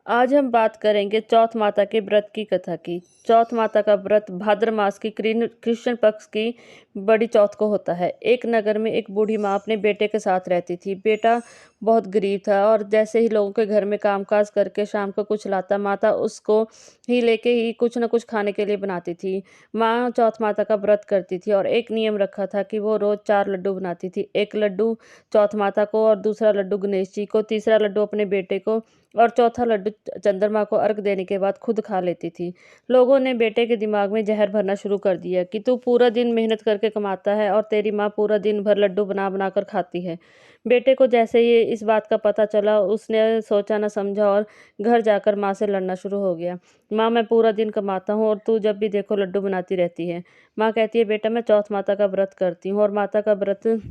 आज हम बात करेंगे चौथ माता के व्रत की कथा की। चौथ माता का व्रत भाद्र मास की कृष्ण पक्ष की बड़ी चौथ को होता है। एक नगर में एक बूढ़ी माँ अपने बेटे के साथ रहती थी। बेटा बहुत गरीब था और जैसे ही लोगों के घर में कामकाज करके शाम को कुछ लाता, माता उसको ही लेके ही कुछ न कुछ खाने के लिए बनाती थी। माँ चौथ माता का व्रत करती थी और एक नियम रखा था कि वो रोज 4 लड्डू बनाती थी। एक लड्डू चौथ माता को और दूसरा लड्डू गणेश जी को, तीसरा लड्डू अपने बेटे को और चौथा लड्डू चंद्रमा को अर्घ देने के बाद खुद खा लेती थी। लोगों ने बेटे के दिमाग में जहर भरना शुरू कर दिया कि तू पूरा दिन मेहनत करके कमाता है और तेरी माँ पूरा दिन भर लड्डू बना बना कर खाती है। बेटे को जैसे ही इस बात का पता चला, उसने सोचा न समझा और घर जाकर माँ से लड़ना शुरू हो गया। माँ, मैं पूरा दिन कमाता हूँ और तू जब भी देखो लड्डू बनाती रहती है। माँ कहती है, बेटा मैं चौथ माता का व्रत करती हूँ और माता का व्रत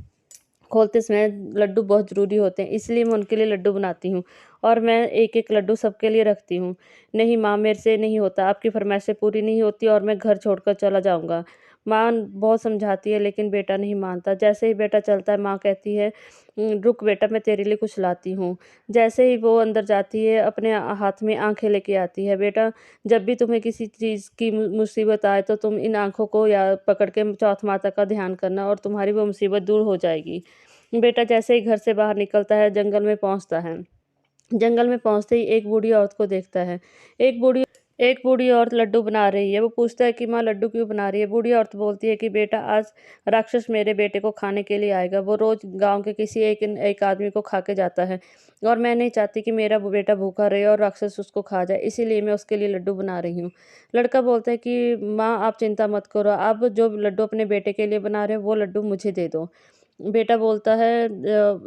खोलते समय लड्डू बहुत ज़रूरी होते हैं, इसलिए मैं उनके लिए लड्डू बनाती हूँ और मैं एक-एक लड्डू सबके लिए रखती हूँ। नहीं माँ, मेरे से नहीं होता, आपकी फ़रमाइशें पूरी नहीं होती और मैं घर छोड़कर चला जाऊँगा। माँ बहुत समझाती है लेकिन बेटा नहीं मानता। जैसे ही बेटा चलता है, माँ कहती है, रुक बेटा, मैं तेरे लिए कुछ लाती हूँ। जैसे ही वो अंदर जाती है, अपने हाथ में आँखें लेके आती है। बेटा, जब भी तुम्हें किसी चीज़ की मुसीबत आए तो तुम इन आँखों को या पकड़ के चौथ माता का ध्यान करना और तुम्हारी वो मुसीबत दूर हो जाएगी। बेटा जैसे ही घर से बाहर निकलता है, जंगल में पहुँचता है। जंगल में पहुँचते ही एक बूढ़ी औरत को देखता है। एक बूढ़ी औरत लड्डू बना रही है। वो पूछता है कि माँ, लड्डू क्यों बना रही है? बूढ़ी औरत बोलती है कि बेटा, आज राक्षस मेरे बेटे को खाने के लिए आएगा। वो रोज़ गाँव के किसी एक आदमी को खा के जाता है और मैं नहीं चाहती कि मेरा वो बेटा भूखा रहे और राक्षस उसको खा जाए, इसीलिए मैं उसके लिए लड्डू बना रही हूँ। लड़का बोलता है कि माँ, आप चिंता मत करो। आप जो लड्डू अपने बेटे के लिए बना रहे हो, वो लड्डू मुझे दे दो। बेटा बोलता है,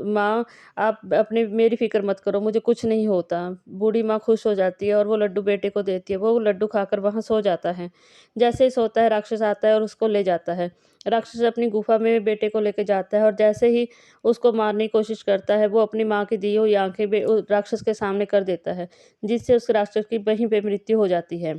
माँ, आप अपनी मेरी फ़िक्र मत करो, मुझे कुछ नहीं होता। बूढ़ी माँ खुश हो जाती है और वो लड्डू बेटे को देती है। वो लड्डू खाकर वहाँ सो जाता है। जैसे ही सोता है, राक्षस आता है और उसको ले जाता है। राक्षस अपनी गुफ़ा में बेटे को लेके जाता है और जैसे ही उसको मारने की कोशिश करता है, वो अपनी माँ की दी हुई आँखें राक्षस के सामने कर देता है, जिससे उस राक्षस की वहीं पे मृत्यु हो जाती है।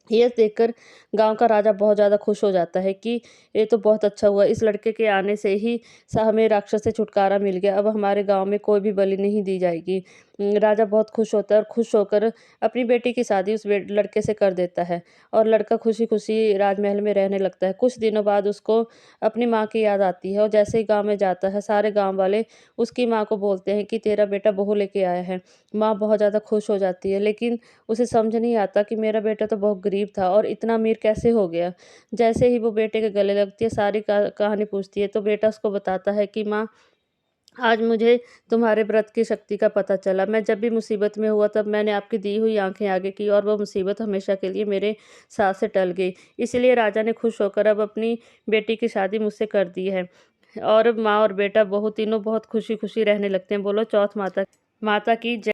ये देखकर गाँव का राजा बहुत ज़्यादा खुश हो जाता है कि ये तो बहुत अच्छा हुआ, इस लड़के के आने से ही हमें राक्षस से छुटकारा मिल गया, अब हमारे गाँव में कोई भी बलि नहीं दी जाएगी। राजा बहुत खुश होता है और खुश होकर अपनी बेटी की शादी उस लड़के से कर देता है और लड़का खुशी-खुशी राजमहल में रहने लगता है। कुछ दिनों बाद उसको अपनी माँ की याद आती है और जैसे ही गाँव में जाता है, सारे गाँव वाले उसकी माँ को बोलते हैं कि तेरा बेटा बहू लेके आया है। माँ बहुत ज़्यादा खुश हो जाती है, लेकिन उसे समझ नहीं आता कि मेरा बेटा तो बहुत गरीब था और इतना अमीर कैसे हो गया। जैसे ही वो बेटे के गले लगती है, सारी कहानी पूछती है, तो बेटा उसको बताता है कि माँ, आज मुझे तुम्हारे व्रत की शक्ति का पता चला। मैं जब भी मुसीबत में हुआ तब मैंने आपकी दी हुई आँखें आगे की और वो मुसीबत हमेशा के लिए मेरे साथ से टल गई। इसलिए राजा ने खुश होकर अब अपनी बेटी की शादी मुझसे कर दी है और माँ और बेटा तीनों बहुत खुशी-खुशी रहने लगते हैं। बोलो चौथ माता माता की जय।